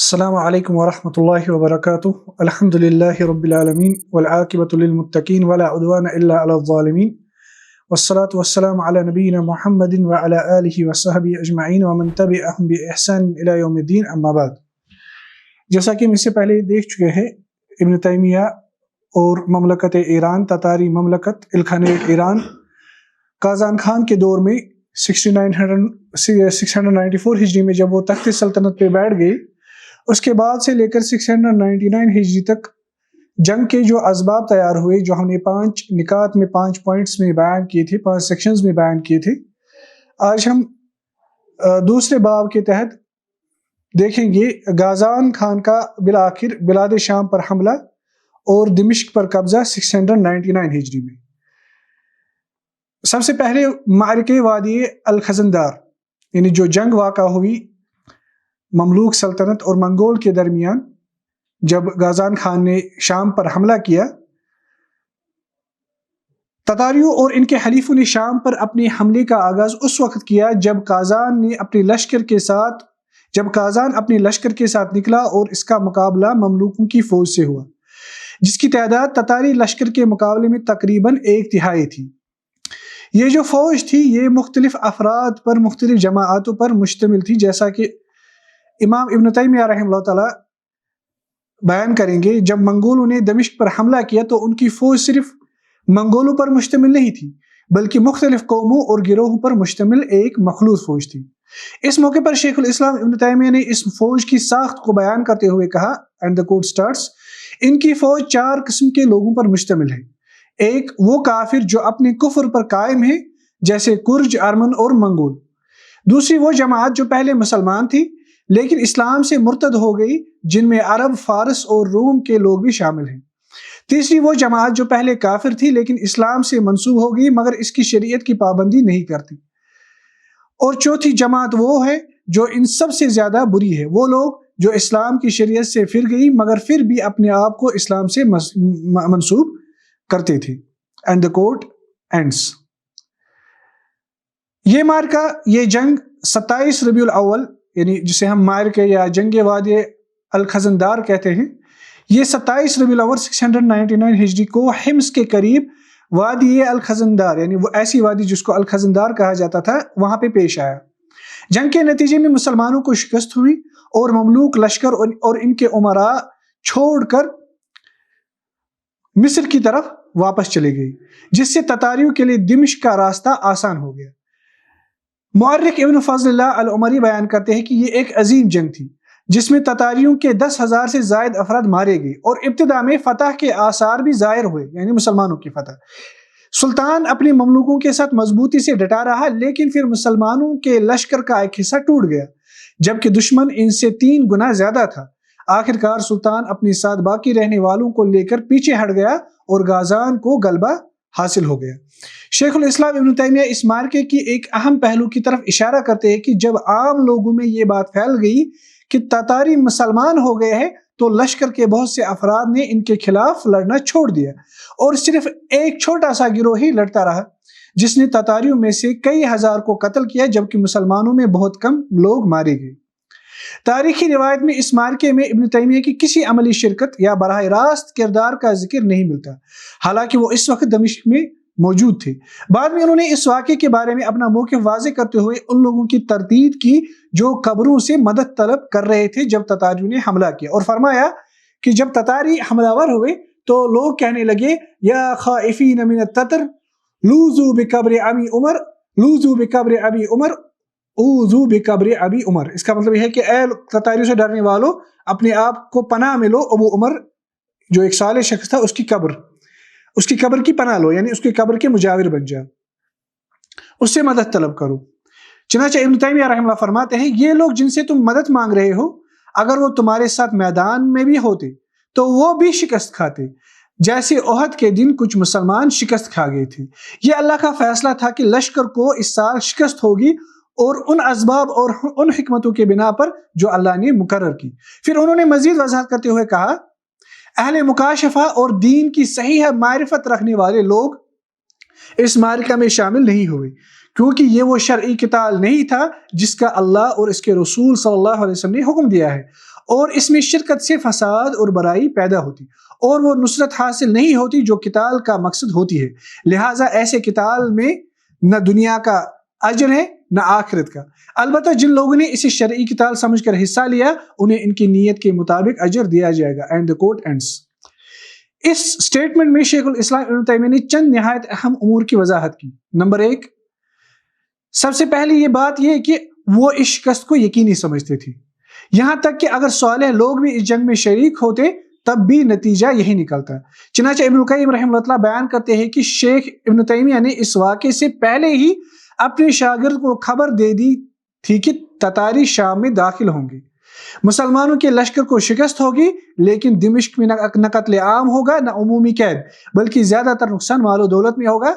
السلام علیکم ورحمۃ اللہ وبرکاتہ الحمد للہ رب العالمین والعاقبۃ للمتقین ولا عدوان الا علی الظالمین والصلاة والسلام علی نبینا محمد وعلی آلہ وصحبہ اجمعین ومن تبعہم بإحسان الی یوم الدین اما بعد۔ جیسا کہ ہم اس سے پہلے دیکھ چکے ہیں، ابن تیمیہ اور مملکت ایران، تتاری مملکت الخانیٹ ایران، کازان خان کے دور میں 694 ہجری میں جب وہ تخت سلطنت پہ بیٹھ گئے، اس کے بعد سے لے کر 699 ہجری تک جنگ کے جو اسباب تیار ہوئے، جو ہم نے 5 نکات میں 5 پوائنٹس میں بیان کیے تھے، 5 سیکشنز میں بیان کیے تھے، آج ہم دوسرے باب کے تحت دیکھیں گے غازان خان کا بالآخر بلاد شام پر حملہ اور دمشق پر قبضہ 699 ہجری میں۔ سب سے پہلے معرکہ وادی الخزندار، یعنی جو جنگ واقع ہوئی مملوک سلطنت اور منگول کے درمیان، جب غازان خان نے شام پر حملہ کیا، تتاریوں اور ان کے حلیفوں نے شام پر اپنے حملے کا آغاز اس وقت کیا جب قازان اپنے لشکر کے ساتھ نکلا، اور اس کا مقابلہ مملوکوں کی فوج سے ہوا، جس کی تعداد تتاری لشکر کے مقابلے میں تقریباً 1/3 تھی۔ یہ جو فوج تھی یہ مختلف افراد پر، مختلف جماعتوں پر مشتمل تھی، جیسا کہ امام ابن تیمیہ رحمہ اللہ تعالی بیان کریں گے۔ جب منگولوں نے دمشق پر حملہ کیا تو ان کی فوج صرف منگولوں پر مشتمل نہیں تھی، بلکہ مختلف قوموں اور گروہوں پر مشتمل ایک مخلوط فوج تھی۔ اس موقع پر شیخ الاسلام ابن تیمیہ نے اس فوج کی ساخت کو بیان کرتے ہوئے کہا، اینڈ دا کوٹ سٹارٹس، ان کی فوج 4 قسم کے لوگوں پر مشتمل ہے۔ ایک وہ کافر جو اپنے کفر پر قائم ہے، جیسے کرج، ارمن اور منگول۔ دوسری وہ جماعت جو پہلے مسلمان تھی لیکن اسلام سے مرتد ہو گئی، جن میں عرب، فارس اور روم کے لوگ بھی شامل ہیں۔ تیسری وہ جماعت جو پہلے کافر تھی لیکن اسلام سے منسوب ہو گئی مگر اس کی شریعت کی پابندی نہیں کرتی۔ اور چوتھی جماعت وہ ہے جو ان سب سے زیادہ بری ہے، وہ لوگ جو اسلام کی شریعت سے پھر گئی مگر پھر بھی اپنے آپ کو اسلام سے منسوب کرتے تھے۔ And the quote ends. یہ معرکہ، یہ جنگ 27 ربیع الاول، یعنی جسے ہم معرکہ یا جنگ وادی الخزندار کہتے ہیں، یہ 27 ربیع الاول 699 ہجری کو حمص کے قریب وادی الخزندار، یعنی وہ ایسی وادی جس کو الخزندار کہا جاتا تھا، وہاں پہ پیش آیا۔ جنگ کے نتیجے میں مسلمانوں کو شکست ہوئی اور مملوک لشکر اور ان کے امراء چھوڑ کر مصر کی طرف واپس چلے گئی، جس سے تتاریوں کے لیے دمشق کا راستہ آسان ہو گیا۔ مورخ ابن فضل اللہ العمری بیان کرتے ہیں کہ یہ ایک عظیم جنگ تھی جس میں تتاریوں کے 10,000 سے زائد افراد مارے گئے اور ابتدا میں فتح کے آثار بھی ظاہر ہوئے، یعنی مسلمانوں کی فتح۔ سلطان اپنے مملوکوں کے ساتھ مضبوطی سے ڈٹا رہا، لیکن پھر مسلمانوں کے لشکر کا ایک حصہ ٹوٹ گیا جبکہ دشمن ان سے 3 گنا زیادہ تھا۔ آخرکار سلطان اپنے ساتھ باقی رہنے والوں کو لے کر پیچھے ہٹ گیا اور غازان کو غلبہ حاصل ہو گیا۔ شیخ الاسلام ابن تیمیہ اس معرکے کی ایک اہم پہلو کی طرف اشارہ کرتے ہیں کہ جب عام لوگوں میں یہ بات پھیل گئی کہ تتاری مسلمان ہو گئے ہیں تو لشکر کے بہت سے افراد نے ان کے خلاف لڑنا چھوڑ دیا اور صرف ایک چھوٹا سا گروہ ہی لڑتا رہا، جس نے تتاریوں میں سے کئی ہزار کو قتل کیا جبکہ مسلمانوں میں بہت کم لوگ مارے گئے۔ تاریخی روایت میں اس معرکے میں ابن تیمیہ کی کسی عملی شرکت یا براہ راست کردار کا ذکر نہیں ملتا، حالانکہ وہ اس وقت دمشق میں موجود تھے۔ بعد میں انہوں نے اس واقعے کے بارے میں اپنا موقف واضح کرتے ہوئے ان لوگوں کی تردید کی جو قبروں سے مدد طلب کر رہے تھے جب تتاریوں نے حملہ کیا، اور فرمایا کہ جب تتاری حملہ ور ہوئے تو لوگ کہنے لگے، یا خائفین من التتر لوذوا بقبر ابی عمر، لوذوا بقبر ابی عمر، اوذوا بقبر ابی عمر۔ اس کا مطلب یہ ہے کہ اے تتاریوں سے ڈرنے والو، اپنے آپ کو پناہ میں لو، ابو عمر جو ایک صالح شخص تھا اس کی قبر کی پناہ لو، یعنی اس کی قبر کے مجاور بن جاؤ، اس سے مدد طلب کرو۔ چنانچہ ابن تیمیہ رحمہ اللہ فرماتے ہیں، یہ لوگ جن سے تم مدد مانگ رہے ہو، اگر وہ تمہارے ساتھ میدان میں بھی ہوتے تو وہ بھی شکست کھاتے، جیسے احد کے دن کچھ مسلمان شکست کھا گئے تھے۔ یہ اللہ کا فیصلہ تھا کہ لشکر کو اس سال شکست ہوگی، اور ان اسباب اور ان حکمتوں کے بنا پر جو اللہ نے مقرر کی۔ پھر انہوں نے مزید وضاحت کرتے ہوئے کہا، اہل مکاشفہ اور دین کی صحیح معرفت رکھنے والے لوگ اس معرکہ میں شامل نہیں ہوئے، کیونکہ یہ وہ شرعی قتال نہیں تھا جس کا اللہ اور اس کے رسول صلی اللہ علیہ وسلم نے حکم دیا ہے، اور اس میں شرکت سے فساد اور برائی پیدا ہوتی اور وہ نصرت حاصل نہیں ہوتی جو قتال کا مقصد ہوتی ہے۔ لہٰذا ایسے قتال میں نہ دنیا کا اجر ہے نہ آخرت کا۔ البتہ جن لوگوں نے اسے شرعی قتال سمجھ کر حصہ لیا انہیں ان کی نیت کے مطابق اجر دیا جائے گا۔ And the quote ends۔ اس سٹیٹمنٹ میں شیخ الاسلام ابن تیمیہ نے چند نہایت اہم امور کی وضاحت کی۔ نمبر 1، سب سے پہلی یہ بات یہ کہ وہ اس شکست کو یقینی سمجھتے تھے، یہاں تک کہ اگر صالح لوگ بھی اس جنگ میں شریک ہوتے تب بھی نتیجہ یہی نکلتا۔ چنانچہ ابن القیم رحمہ اللہ بیان کرتے ہیں کہ شیخ ابن تیمیہ نے اس واقعے سے پہلے ہی اپنے شاگرد کو خبر دے دی تھی کہ تتاری شام میں داخل ہوں گے، مسلمانوں کے لشکر کو شکست ہوگی، لیکن دمشق میں نہ قتل عام ہوگا نہ عمومی قید، بلکہ زیادہ تر نقصان مال و دولت میں ہوگا۔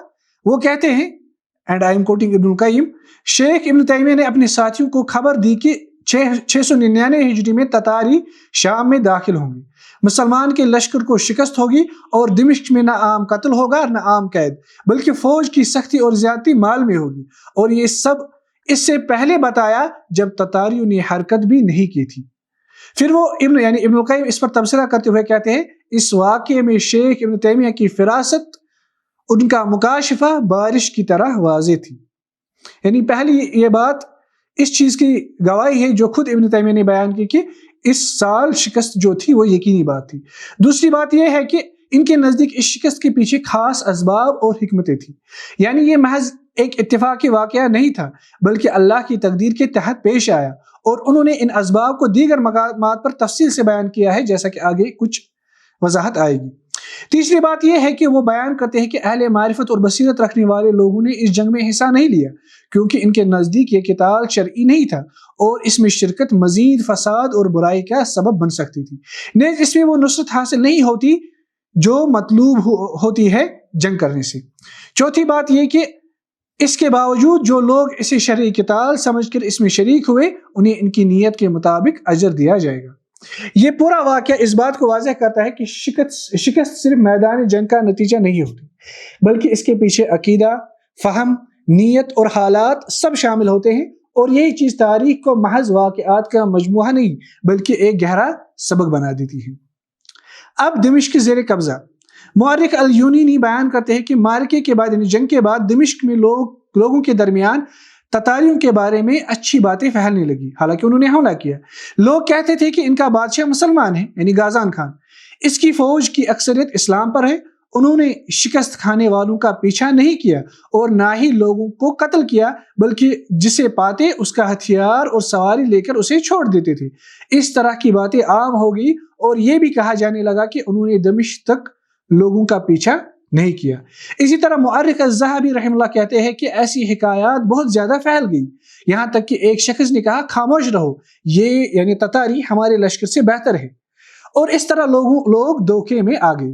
وہ کہتے ہیں اینڈ آئی ایم کوٹنگ ابن القیم، شیخ ابن تیمیہ نے اپنے ساتھیوں کو خبر دی کہ 699 ہجری میں تتاری شام میں داخل ہوں گے، مسلمان کے لشکر کو شکست ہوگی اور دمشق میں نہ عام قتل ہوگا نہ عام قید، بلکہ فوج کی سختی اور زیادتی مال میں ہوگی، اور یہ سب اس سے پہلے بتایا جب تتاریوں نے حرکت بھی نہیں کی تھی۔ پھر وہ ابن القیم اس پر تبصرہ کرتے ہوئے کہتے ہیں اس واقعے میں شیخ ابن تیمیہ کی فراست، ان کا مکاشفہ بارش کی طرح واضح تھی۔ یعنی پہلی یہ بات اس چیز کی گواہی ہے جو خود ابن تیمیہ نے بیان کی کہ اس سال شکست جو تھی وہ یقینی بات تھی۔ دوسری بات یہ ہے کہ ان کے نزدیک اس شکست کے پیچھے خاص اسباب اور حکمتیں تھیں، یعنی یہ محض ایک اتفاقی واقعہ نہیں تھا بلکہ اللہ کی تقدیر کے تحت پیش آیا، اور انہوں نے ان اسباب کو دیگر مقامات پر تفصیل سے بیان کیا ہے جیسا کہ آگے کچھ وضاحت آئے گی۔ تیسری بات یہ ہے کہ وہ بیان کرتے ہیں کہ اہل معرفت اور بصیرت رکھنے والے لوگوں نے اس جنگ میں حصہ نہیں لیا کیونکہ ان کے نزدیک یہ قتال شرعی نہیں تھا اور اس میں شرکت مزید فساد اور برائی کا سبب بن سکتی تھی، نیز اس میں وہ نصرت حاصل نہیں ہوتی جو مطلوب ہوتی ہے جنگ کرنے سے۔ چوتھی بات یہ کہ اس کے باوجود جو لوگ اسے شرعی قتال سمجھ کر اس میں شریک ہوئے انہیں ان کی نیت کے مطابق اجر دیا جائے گا۔ یہ پورا واقعہ اس بات کو واضح کرتا ہے کہ شکست صرف میدان جنگ کا نتیجہ نہیں ہوتی بلکہ اس کے پیچھے عقیدہ، فہم، نیت اور حالات سب شامل ہوتے ہیں، اور یہی چیز تاریخ کو محض واقعات کا مجموعہ نہیں بلکہ ایک گہرا سبق بنا دیتی ہے۔ اب دمشق زیر قبضہ۔ مورخ الیونینی بیان کرتے ہیں کہ معرکے کے بعد یعنی جنگ کے بعد دمشق میں لوگوں کے درمیان تتاریوں کے بارے میں اچھی باتیں پھیلنے لگی، حالانکہ انہوں نے حملہ کیا۔ لوگ کہتے تھے کہ ان کا بادشاہ مسلمان ہے یعنی غازان خان، اس کی فوج کی اکثریت اسلام پر ہے، انہوں نے شکست کھانے والوں کا پیچھا نہیں کیا اور نہ ہی لوگوں کو قتل کیا بلکہ جسے پاتے اس کا ہتھیار اور سواری لے کر اسے چھوڑ دیتے تھے۔ اس طرح کی باتیں عام ہو گئی اور یہ بھی کہا جانے لگا کہ انہوں نے دمشق تک لوگوں کا پیچھا نہیں کیا۔ اسی طرح مؤرخ الذہبی رحمہ اللہ کہتے ہیں کہ ایسی حکایات بہت زیادہ پھیل گئی، یہاں تک کہ ایک شخص نے کہا خاموش رہو، یہ یعنی تتاری ہمارے لشکر سے بہتر ہے، اور اس طرح لوگ دھوکے میں آ گئے۔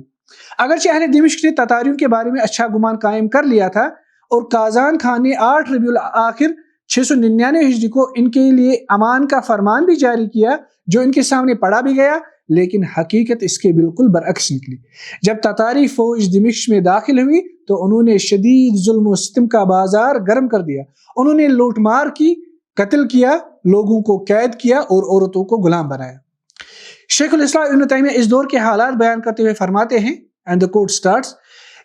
اگرچہ اہل دمشق نے تتاریوں کے بارے میں اچھا گمان قائم کر لیا تھا اور غازان خان نے 8 ربیع الاخر 699 ہجری کو ان کے لیے امان کا فرمان بھی جاری کیا جو ان کے سامنے پڑھا بھی گیا، لیکن حقیقت اس کے بالکل برعکس نکلی۔ جب تتاری فوج دمشق میں داخل ہوئی تو انہوں نے شدید ظلم و ستم کا بازار گرم کر دیا، انہوں نے لوٹ مار کی، قتل کیا، لوگوں کو قید کیا اور عورتوں کو غلام بنایا۔ شیخ الاسلام ابن تیمیہ اس دور کے حالات بیان کرتے ہوئے فرماتے ہیں اینڈ the quote starts،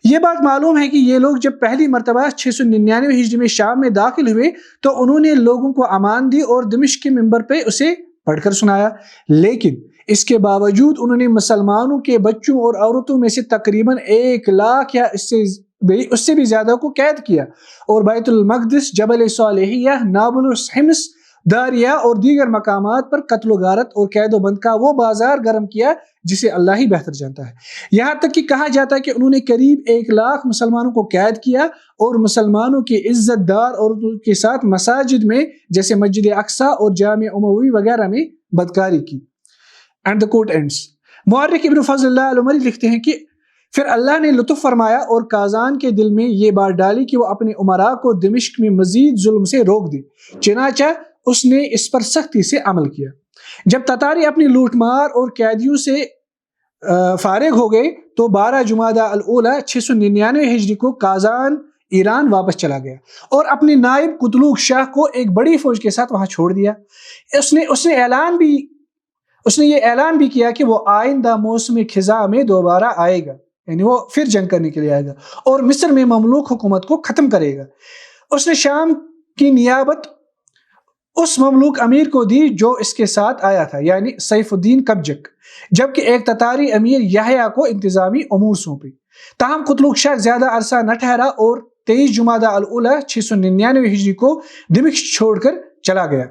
یہ بات معلوم ہے کہ یہ لوگ جب پہلی مرتبہ 699 ہجری میں شام میں داخل ہوئے تو انہوں نے لوگوں کو امان دی اور دمشق کے منبر پہ اسے پڑھ کر سنایا، لیکن اس کے باوجود انہوں نے مسلمانوں کے بچوں اور عورتوں میں سے تقریباً 1 لاکھ یا اس سے بھی زیادہ کو قید کیا اور بیت المقدس، جبل صالحیہ، نابلس، حمص، داریہ اور دیگر مقامات پر قتل و غارت اور قید و بند کا وہ بازار گرم کیا جسے اللہ ہی بہتر جانتا ہے۔ یہاں تک کہ کہا جاتا ہے کہ انہوں نے قریب 1 لاکھ مسلمانوں کو قید کیا اور مسلمانوں کی عزت دار عورتوں کے ساتھ مساجد میں جیسے مسجد اقصی اور جامع اموی وغیرہ میں بدکاری کی۔ And the quote ends۔ مورخ ابن فضل اللہ العمری لکھتے ہیں کہ پھر اللہ نے لطف فرمایا اور قازان کے دل میں یہ بات ڈالی کہ وہ اپنے امراء کو دمشق میں مزید ظلم سے روک دے، چنانچہ اس نے اس پر سختی سے عمل کیا۔ جب تتاری اپنی لوٹ مار اور قیدیوں سے فارغ ہو گئے تو 12 جمادی الاولی 699 ہجری کو قازان ایران واپس چلا گیا اور اپنے نائب قتلوق شاہ کو ایک بڑی فوج کے ساتھ وہاں چھوڑ دیا۔ اس نے یہ اعلان بھی کیا کہ وہ آئندہ موسم خزاں میں دوبارہ آئے گا، یعنی وہ پھر جنگ کرنے کے لیے آئے گا اور مصر میں مملوک حکومت کو ختم کرے گا۔ اس نے شام کی نیابت اس مملوک امیر کو دی جو اس کے ساتھ آیا تھا، یعنی سیف الدین قبجک، جبکہ ایک تتاری امیر یحییٰ کو انتظامی امور سونپے۔ تاہم قتلوق شاہ زیادہ عرصہ نہ ٹھہرا اور 23 جمادی الاولیٰ 699 ہجری کو دمشق چھوڑ کر چلا گیا۔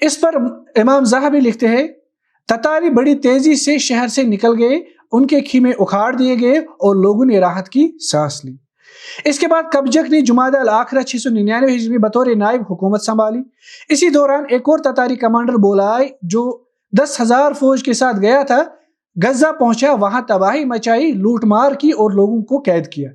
اس پر امام ذہبی لکھتے ہیں تتاری بڑی تیزی سے شہر سے نکل گئے، ان کے خیمے اکھاڑ دیے گئے اور لوگوں نے راحت کی سانس لی۔ اس کے بعد قبجک نے جمادی الاخرہ 699 ہجری میں بطور نائب حکومت سنبھالی۔ اسی دوران ایک اور تتاری کمانڈر بولائے جو 10,000 فوج کے ساتھ گیا تھا غزہ پہنچا، وہاں تباہی مچائی، لوٹ مار کی اور لوگوں کو قید کیا۔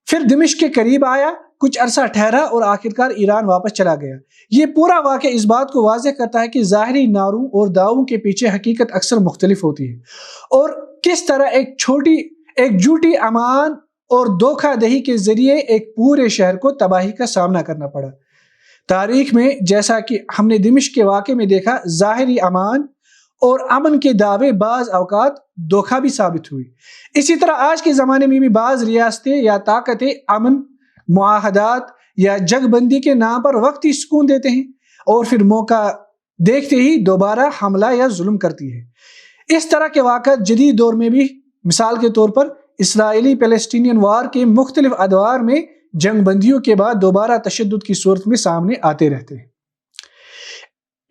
پھر دمشق کے قریب آیا، کچھ عرصہ ٹھہرا اور آخرکار ایران واپس چلا گیا۔ یہ پورا واقعہ اس بات کو واضح کرتا ہے کہ ظاہری نعروں اور دعووں کے پیچھے حقیقت اکثر مختلف ہوتی ہے، اور کس طرح ایک جھوٹی امان اور دھوکہ دہی کے ذریعے ایک پورے شہر کو تباہی کا سامنا کرنا پڑا۔ تاریخ میں جیسا کہ ہم نے دمشق کے واقعے میں دیکھا، ظاہری امان اور امن کے دعوے بعض اوقات دھوکہ بھی ثابت ہوئی۔ اسی طرح آج کے زمانے میں بھی بعض ریاستیں یا طاقتیں امن، معاہدات یا جنگ بندی کے نام پر وقتی سکون دیتے ہیں اور پھر موقع دیکھتے ہی دوبارہ حملہ یا ظلم کرتی ہے۔ اس طرح کے واقعات جدید دور میں بھی، مثال کے طور پر اسرائیلی پیلسٹینین وار کے مختلف ادوار میں جنگ بندیوں کے بعد دوبارہ تشدد کی صورت میں سامنے آتے رہتے ہیں۔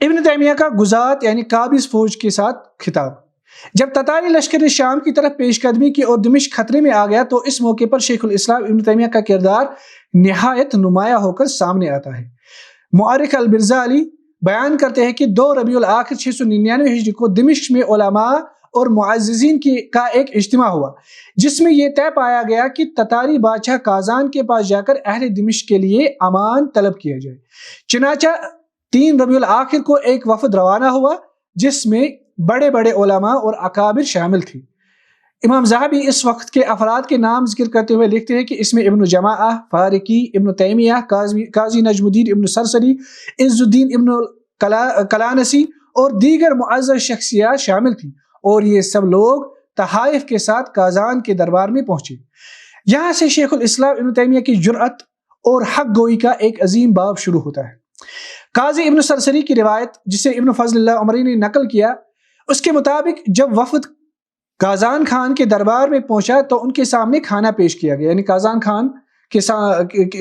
ابن تیمیہ کا گزات یعنی قابض فوج کے ساتھ خطاب۔ جب تتاری لشکر نے شام کی طرف پیش قدمی کی اور دمشق خطرے میں آ گیا تو اس موقع پر شیخ الاسلام ابن تیمیہ کا کردار نہایت نمایاں ہو کر سامنے آتا ہے۔ مؤرخ البرزالی بیان کرتے ہیں کہ 2 ربیع الاخر 699 ہجری کو دمشق میں علماء اور معززین کا ایک اجتماع ہوا، جس میں یہ طے پایا گیا کہ تتاری بادشاہ کازان کے پاس جا کر اہل دمشق کے لیے امان طلب کیا جائے۔ چنانچہ 3 ربیع الاخر کو ایک وفد روانہ ہوا جس میں بڑے بڑے علماء اور اکابر شامل تھے۔ امام ذہبی اس وقت کے افراد کے نام ذکر کرتے ہوئے لکھتے ہیں کہ اس میں ابن جماعہ، فارقی، ابن تیمیہ، قاضی نجم الدین ابن سرسری، عز الدین ابن کلانسی اور دیگر معزز شخصیات شامل تھیں، اور یہ سب لوگ تحائف کے ساتھ کازان کے دربار میں پہنچے۔ یہاں سے شیخ الاسلام ابن تیمیہ کی جرأت اور حق گوئی کا ایک عظیم باب شروع ہوتا ہے۔ قاضی ابن سرسری کی روایت جسے ابن فضل اللہ عمری نے نقل کیا، اس کے مطابق جب وفد کازان خان کے دربار میں پہنچا تو ان کے سامنے کھانا پیش کیا گیا، یعنی کازان خان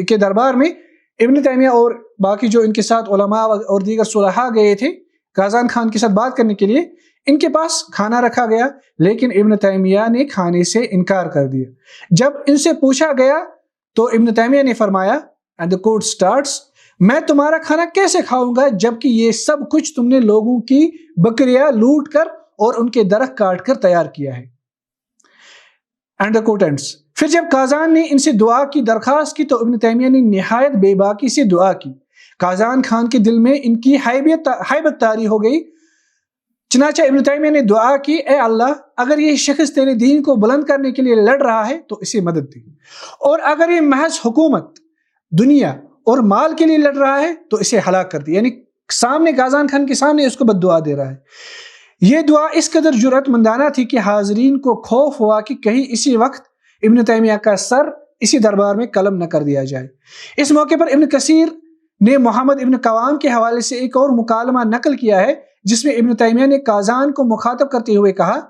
کے دربار میں ابن تیمیہ اور باقی جو ان کے ساتھ علماء اور دیگر صلحاء گئے تھے کازان خان کے ساتھ بات کرنے کے لیے، ان کے پاس کھانا رکھا گیا، لیکن ابن تیمیہ نے کھانے سے انکار کر دیا۔ جب ان سے پوچھا گیا تو ابن تیمیہ نے فرمایا and the quote starts، میں تمہارا کھانا کیسے کھاؤں گا جبکہ یہ سب کچھ تم نے لوگوں کی بکریاں لوٹ کر اور ان کے درخت کاٹ کر تیار کیا ہے۔ and the quote ends۔ پھر جب کازان نے ان سے دعا کی درخواست کی تو ابن تیمیہ نے نہایت بے باکی سے دعا کی۔ کازان خان کے دل میں ان کی حیبت طاری ہو گئی، چنانچہ ابن تیمیہ نے دعا کی، اے اللہ، اگر یہ شخص تیرے دین کو بلند کرنے کے لیے لڑ رہا ہے تو اسے مدد دے، اور اگر یہ محض حکومت، دنیا اور مال کے لیے لڑ رہا ہے تو اسے ہلاک کر دے، یعنی سامنے کازان خان کے سامنے اس کو بد دعا دے رہا ہے۔ یہ دعا اس قدر جرأت مندانہ تھی کہ حاضرین کو خوف ہوا کہ کہیں اسی وقت ابن تیمیہ کا سر اسی دربار میں قلم نہ کر دیا جائے۔ اس موقع پر ابن کثیر نے محمد ابن قوام کے حوالے سے ایک اور مکالمہ نقل کیا ہے جس میں ابن تیمیہ نے کازان کو مخاطب کرتے ہوئے کہا،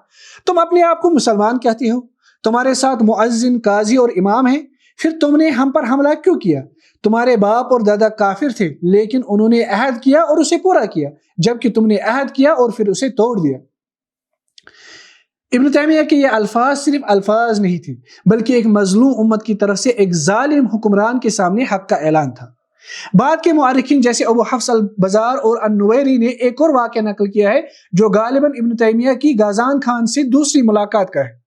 تم اپنے آپ کو مسلمان کہتے ہو، تمہارے ساتھ مؤذن، قاضی اور امام ہیں، پھر تم نے ہم پر حملہ کیوں کیا؟ تمہارے باپ اور دادا کافر تھے لیکن انہوں نے عہد کیا اور اسے پورا کیا، جبکہ تم نے عہد کیا اور پھر اسے توڑ دیا۔ ابن تیمیہ کے یہ الفاظ صرف الفاظ نہیں تھے بلکہ ایک مظلوم امت کی طرف سے ایک ظالم حکمران کے سامنے حق کا اعلان تھا۔ بعد کے مورخین جیسے ابو حفص البزار اور النویری نے ایک اور واقعہ نقل کیا ہے جو غالباً ابن تیمیہ کی کازان خان سے دوسری ملاقات کا ہے۔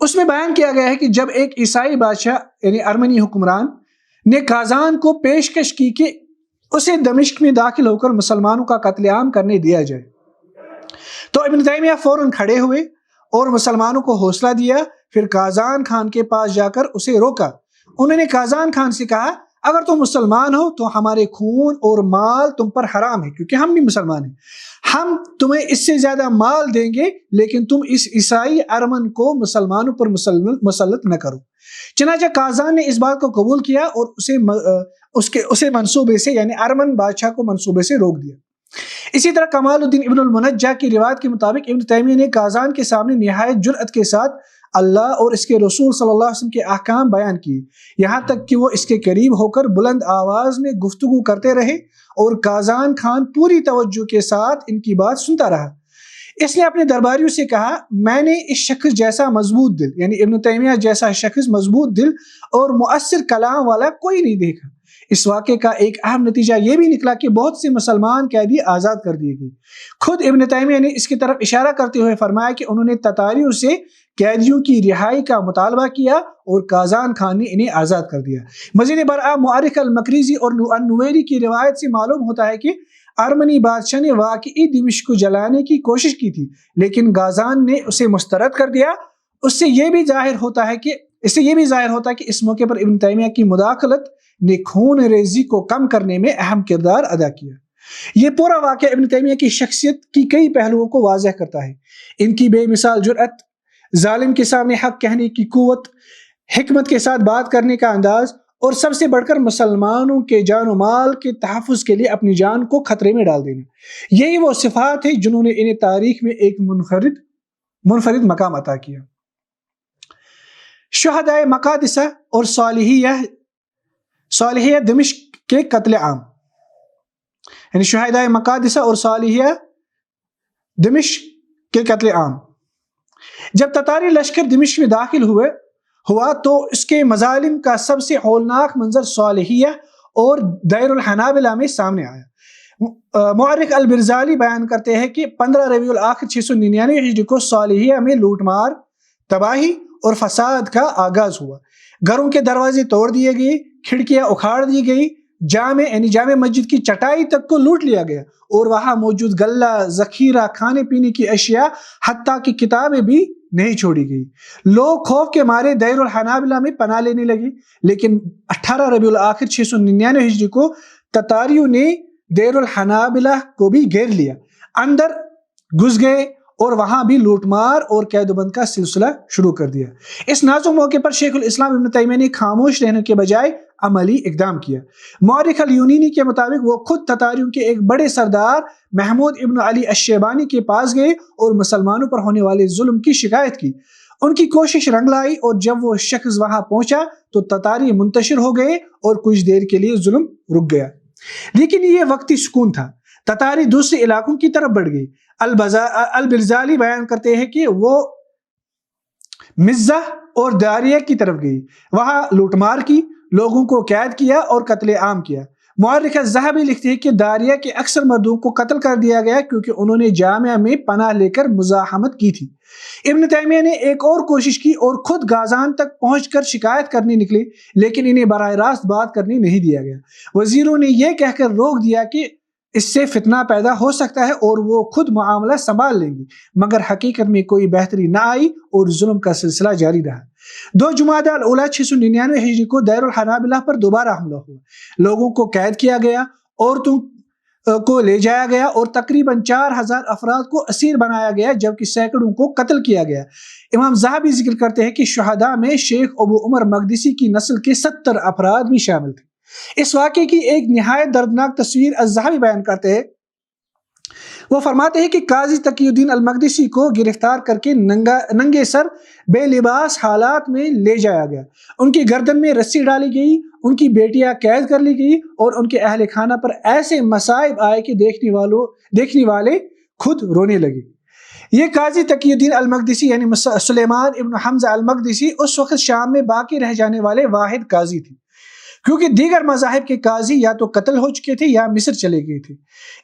اس میں بیان کیا گیا ہے کہ جب ایک عیسائی بادشاہ یعنی ارمنی حکمران نے کازان کو پیشکش کی کہ اسے دمشق میں داخل ہو کر مسلمانوں کا قتل عام کرنے دیا جائے تو ابن تیمیہ فوراً کھڑے ہوئے اور مسلمانوں کو حوصلہ دیا، پھر کازان خان کے پاس جا کر اسے روکا انہوں نے قازان خان سے کہا اگر تم مسلمان ہو تو ہمارے خون اور مال تم پر حرام ہے، کیونکہ ہم بھی مسلمان ہیں، ہم تمہیں اس سے زیادہ مال دیں گے لیکن تم اس عیسائی ارمن کو مسلمانوں پر مسلط نہ کرو۔ چنانچہ قازان نے اس بات کو قبول کیا اور اسے منصوبے سے یعنی ارمن بادشاہ کو منصوبے سے روک دیا۔ اسی طرح کمال الدین ابن المنجہ کی روایت کے مطابق ابن تیمیہ نے قازان کے سامنے نہایت جرأت کے ساتھ اللہ اور اس کے رسول صلی اللہ علیہ وسلم کے احکام بیان کیے، یہاں تک کہ وہ اس کے قریب ہو کر بلند آواز میں گفتگو کرتے رہے اور قازان خان پوری توجہ کے ساتھ ان کی بات سنتا رہا۔ اس نے اپنے درباریوں سے کہا میں نے اس شخص جیسا مضبوط دل یعنی ابن تیمیہ جیسا شخص مضبوط دل اور مؤثر کلام والا کوئی نہیں دیکھا۔ اس واقعے کا ایک اہم نتیجہ یہ بھی نکلا کہ بہت سے مسلمان قیدی آزاد کر دیے گئے۔ خود ابن تیمیہ نے اس کی طرف اشارہ کرتے ہوئے فرمایا کہ انہوں نے تتاریوں سے قیدیوں کی رہائی کا مطالبہ کیا اور قازان خان نے انہیں آزاد کر دیا۔ مزید برآں مؤرخ المقریزی اور النویری کی روایت سے معلوم ہوتا ہے کہ ارمنی بادشاہ نے واقعی دمشق کو جلانے کی کوشش کی تھی لیکن قازان نے اسے مسترد کر دیا۔ اس سے یہ بھی ظاہر ہوتا ہے کہ اس موقع پر ابن تیمیہ کی مداخلت نے خون ریزی کو کم کرنے میں اہم کردار ادا کیا۔ یہ پورا واقعہ ابن تیمیہ کی شخصیت کی کئی پہلوؤں کو واضح کرتا ہے۔ ان کی بے مثال جرأت، ظالم کے سامنے حق کہنے کی قوت، حکمت کے ساتھ بات کرنے کا انداز اور سب سے بڑھ کر مسلمانوں کے جان و مال کے تحفظ کے لیے اپنی جان کو خطرے میں ڈال دینا، یہی وہ صفات ہیں جنہوں نے انہیں تاریخ میں ایک منفرد مقام عطا کیا۔ شہدائے مقادسہ اور صالحیہ دمشق کے قتل عام، یعنی شہدائے مقادسہ اور صالحیہ دمشق کے قتل عام۔ جب تتاری لشکر دمشق میں داخل ہوا تو اس کے مظالم کا سب سے ہولناک منظر صالحیہ اور دیر الحنابلہ میں سامنے آیا۔ مورخ البرزالی بیان کرتے ہیں کہ 15 ربیع الاخر 699 ہجری کو صالحیہ میں لوٹ مار، تباہی اور فساد کا آغاز ہوا۔ گھروں کے دروازے توڑ دیے گئے، کھڑکیاں اکھاڑ دی گئی، جامع مسجد کی چٹائی تک کو لوٹ لیا گیا اور وہاں موجود غلہ، ذخیرہ، کھانے پینے کی اشیاء حتیٰ کہ کتابیں بھی نہیں چھوڑی گئی۔ لوگ خوف کے مارے دیر الحنابلہ میں پناہ لینے لگے، لیکن 18 ربیع الاخر 699 ہجری کو تتاریوں نے دیر الحنابلہ کو بھی گھیر لیا، اندر گھس گئے اور وہاں بھی لوٹ مار اور قید و بند کا سلسلہ شروع کر دیا۔ اس نازک موقع پر شیخ الاسلام ابن تیمیہ نے خاموش رہنے کے بجائے عملی اقدام کیا۔ مورخ الیونینی کے مطابق وہ خود تتاریوں کے ایک بڑے سردار محمود ابن علی الشیبانی کے پاس گئے اور مسلمانوں پر ہونے والے ظلم کی شکایت کی۔ ان کی کوشش رنگ لائی اور جب وہ شخص وہاں پہنچا تو تتاری منتشر ہو گئے اور کچھ دیر کے لیے ظلم رک گیا، لیکن یہ وقتی سکون تھا۔ تتاری دوسرے علاقوں کی طرف بڑھ گئی۔ البرزالی بیان کرتے ہیں کہ وہ مزہ اور داریہ کی طرف گئی، وہاں لوٹ مار کی، لوگوں کو قید کیا اور قتل عام کیا۔ مورخ الذہبی لکھتے ہیں کہ داریہ کے اکثر مردوں کو قتل کر دیا گیا کیونکہ انہوں نے جامعہ میں پناہ لے کر مزاحمت کی تھی۔ ابن تیمیہ نے ایک اور کوشش کی اور خود غازان تک پہنچ کر شکایت کرنے نکلے، لیکن انہیں براہ راست بات کرنے نہیں دیا گیا۔ وزیروں نے یہ کہہ کر روک دیا کہ اس سے فتنہ پیدا ہو سکتا ہے اور وہ خود معاملہ سنبھال لیں گے، مگر حقیقت میں کوئی بہتری نہ آئی اور ظلم کا سلسلہ جاری رہا۔ 2 جمادی الاولیٰ 699 ہجری کو دیر الحنابلہ پر دوبارہ حملہ ہوا، لوگوں کو قید کیا گیا، عورتوں کو لے جایا گیا اور تقریباً 4000 افراد کو اسیر بنایا گیا جبکہ سینکڑوں کو قتل کیا گیا۔ امام ذہبی ذکر کرتے ہیں کہ شہداء میں شیخ ابو عمر مقدسی کی نسل کے 70 افراد بھی شامل تھے۔ اس واقعے کی ایک نہایت دردناک تصویر الذہبی بیان کرتے ہیں۔ وہ فرماتے ہیں کہ قاضی تقی الدین المقدسی کو گرفتار کر کے ننگے سر بے لباس حالات میں لے جایا گیا، ان کی گردن میں رسی ڈالی گئی، ان کی بیٹیاں قید کر لی گئی اور ان کے اہل خانہ پر ایسے مصائب آئے کہ دیکھنے والے خود رونے لگے۔ یہ قاضی تقی الدین المقدسی یعنی سلیمان ابن حمزہ المقدسی اس وقت شام میں باقی رہ جانے والے واحد قاضی تھے، کیونکہ دیگر مذاہب کے قاضی یا تو قتل ہو چکے تھے یا مصر چلے گئے تھے۔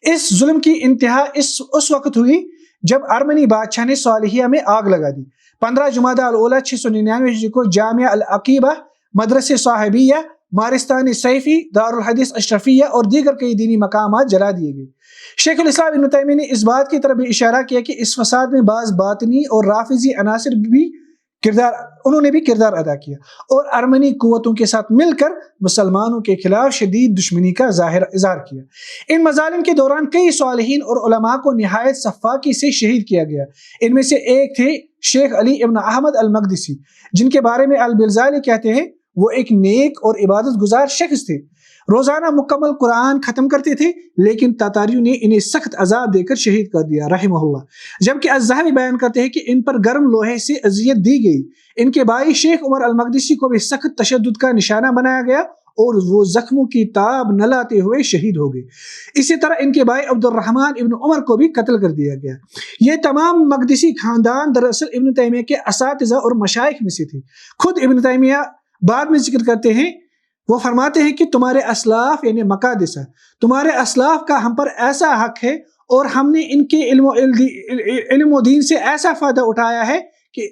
اس ظلم کی انتہا اس وقت ہوئی جب ارمنی بادشاہ نے صالحیہ میں آگ لگا دی۔ 15 جمادی الاولیٰ 699 ہجری کو جامعہ العقیبہ، مدرسہ صاحبیہ، مارستان سیفی، دارالحدیث اشرفیہ اور دیگر کئی دینی مقامات جلا دیے گئے۔ شیخ الاسلام ابن تیمیہ نے اس بات کی طرف بھی اشارہ کیا کہ اس فساد میں بعض باطنی اور رافضی عناصر بھی انہوں نے بھی کردار ادا کیا اور ارمنی قوتوں کے ساتھ مل کر مسلمانوں کے خلاف شدید دشمنی کا اظہار کیا۔ ان مظالم کے دوران کئی صالحین اور علماء کو نہایت سفاکی سے شہید کیا گیا۔ ان میں سے ایک تھے شیخ علی ابن احمد المقدسی، جن کے بارے میں البلزالی کہتے ہیں وہ ایک نیک اور عبادت گزار شخص تھے، روزانہ مکمل قرآن ختم کرتے تھے، لیکن تاتاریوں نے انہیں سخت عذاب دے کر شہید کر دیا رحمہ اللہ۔ جبکہ الذہبی بیان کرتے ہیں کہ ان پر گرم لوہے سے اذیت دی گئی۔ ان کے بھائی شیخ عمر المقدسی کو بھی سخت تشدد کا نشانہ بنایا گیا اور وہ زخموں کی تاب نہ لاتے ہوئے شہید ہو گئے۔ اسی طرح ان کے بھائی عبد الرحمن ابن عمر کو بھی قتل کر دیا گیا۔ یہ تمام مقدسی خاندان دراصل ابن تیمیہ کے اساتذہ اور مشائخ میں سے تھے۔ خود ابن تیمیہ بعد میں ذکر کرتے ہیں، وہ فرماتے ہیں کہ تمہارے اسلاف یعنی مقادسہ، تمہارے اسلاف کا ہم پر ایسا حق ہے اور ہم نے ان کے علم و دین سے ایسا فائدہ اٹھایا ہے کہ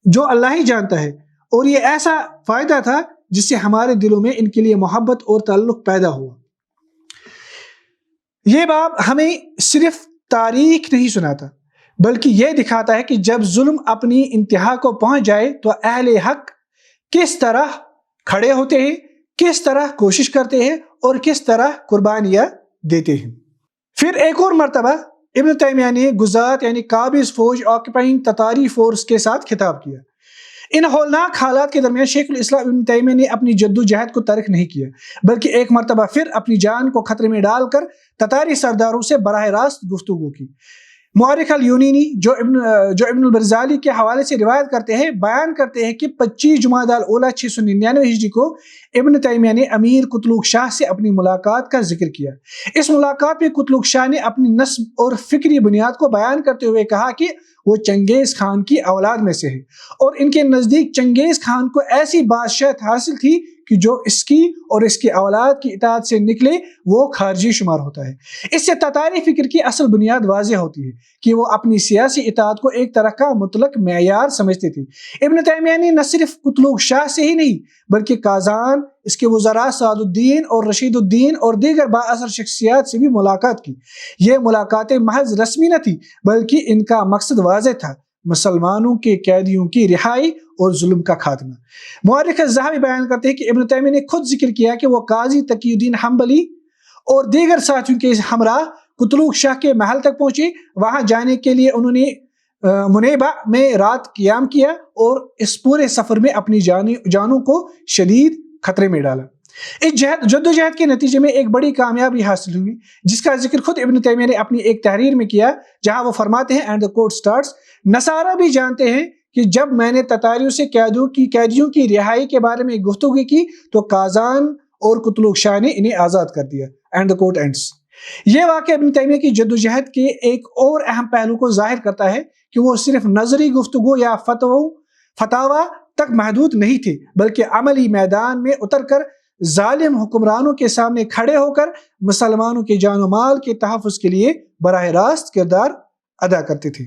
جو اللہ ہی جانتا ہے، اور یہ ایسا فائدہ تھا جس سے ہمارے دلوں میں ان کے لیے محبت اور تعلق پیدا ہوا۔ یہ باب ہمیں صرف تاریخ نہیں سناتا، بلکہ یہ دکھاتا ہے کہ جب ظلم اپنی انتہا کو پہنچ جائے تو اہل حق کس طرح کھڑے ہوتے ہیں، کس طرح کوشش کرتے ہیں اور کس طرح قربانیاں دیتے ہیں۔ پھر ایک اور مرتبہ ابن تیمیہ نے گزات یعنی قابض فوج آکوپائنگ تتاری فورس کے ساتھ خطاب کیا۔ ان ہولناک حالات کے درمیان شیخ الاسلام ابن تیمیہ نے اپنی جدوجہد کو ترک نہیں کیا، بلکہ ایک مرتبہ پھر اپنی جان کو خطرے میں ڈال کر تتاری سرداروں سے براہ راست گفتگو کی۔ مورخ الیونینی جو ابن البرزالی کے حوالے سے روایت کرتے ہیں، بیان کرتے ہیں کہ 25 جمادی الاولیٰ 699 ہجری کو ابن تیمیہ نے امیر قتلوق شاہ سے اپنی ملاقات کا ذکر کیا۔ اس ملاقات میں قتلوق شاہ نے اپنی نسب اور فکری بنیاد کو بیان کرتے ہوئے کہا کہ وہ چنگیز خان کی اولاد میں سے ہے، اور ان کے نزدیک چنگیز خان کو ایسی بادشاہت حاصل تھی کہ جو اس کی اور اس کی اولاد کی اطاعت سے نکلے وہ خارجی شمار ہوتا ہے۔ اس سے تتاری فکر کی اصل بنیاد واضح ہوتی ہے کہ وہ اپنی سیاسی اطاعت کو ایک طرح کا مطلق معیار سمجھتے تھے۔ ابن تیمیہ نے نہ صرف قتلوق شاہ سے ہی نہیں بلکہ کازان، اس کے وزراء سعد الدین اور رشید الدین اور دیگر بااثر شخصیات سے بھی ملاقات کی۔ یہ ملاقاتیں محض رسمی نہ تھی بلکہ ان کا مقصد واضح تھا، مسلمانوں کے قیدیوں کی رہائی اور ظلم کا خاتمہ۔ مورخ الذہبی بیان کرتے ہیں کہ ابن تیمیہ نے خود ذکر کیا کہ وہ قاضی تقی الدین حنبلی اور دیگر ساتھیوں کے ہمراہ قتلوق شاہ کے محل تک پہنچے۔ وہاں جانے کے لیے انہوں نے منیبہ میں رات قیام کیا اور اس پورے سفر میں اپنی جانوں کو شدید خطرے میں ڈالا۔ اس جدوجہد کے نتیجے میں ایک بڑی کامیابی حاصل ہوئی، جس کا ذکر خود ابن تیمیہ نے اپنی ایک تحریر میں کیا، جہاں وہ فرماتے ہیں اینڈ the quote starts، نصارہ بھی جانتے ہیں کہ جب میں نے تتاریوں سے قیدیوں کی رہائی کے بارے میں گفتگو کی تو کازان اور قتلوق شاہ نے انہیں آزاد کر دیا، اینڈ the quote ends۔ یہ واقعہ ابن تیمیہ کی جدوجہد کے ایک اور اہم پہلو کو ظاہر کرتا ہے کہ وہ صرف نظری گفتگو یا فتاوی تک محدود نہیں تھے، بلکہ عملی میدان میں اتر کر ظالم حکمرانوں کے سامنے کھڑے ہو کر مسلمانوں کے جان و مال کے تحفظ کے لیے براہ راست کردار ادا کرتے تھے۔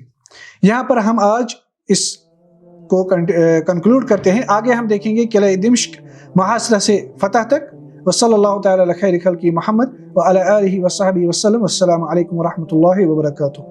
یہاں پر ہم آج اس کو کنکلوڈ کرتے ہیں۔ آگے ہم دیکھیں گے قلعہ دمشق محاصرہ سے فتح تک۔ وصلی اللہ تعالی علی خیر خلق محمد وعلی آلہ وصحبہ وسلم۔ والسلام علیکم ورحمۃ اللہ وبرکاتہ۔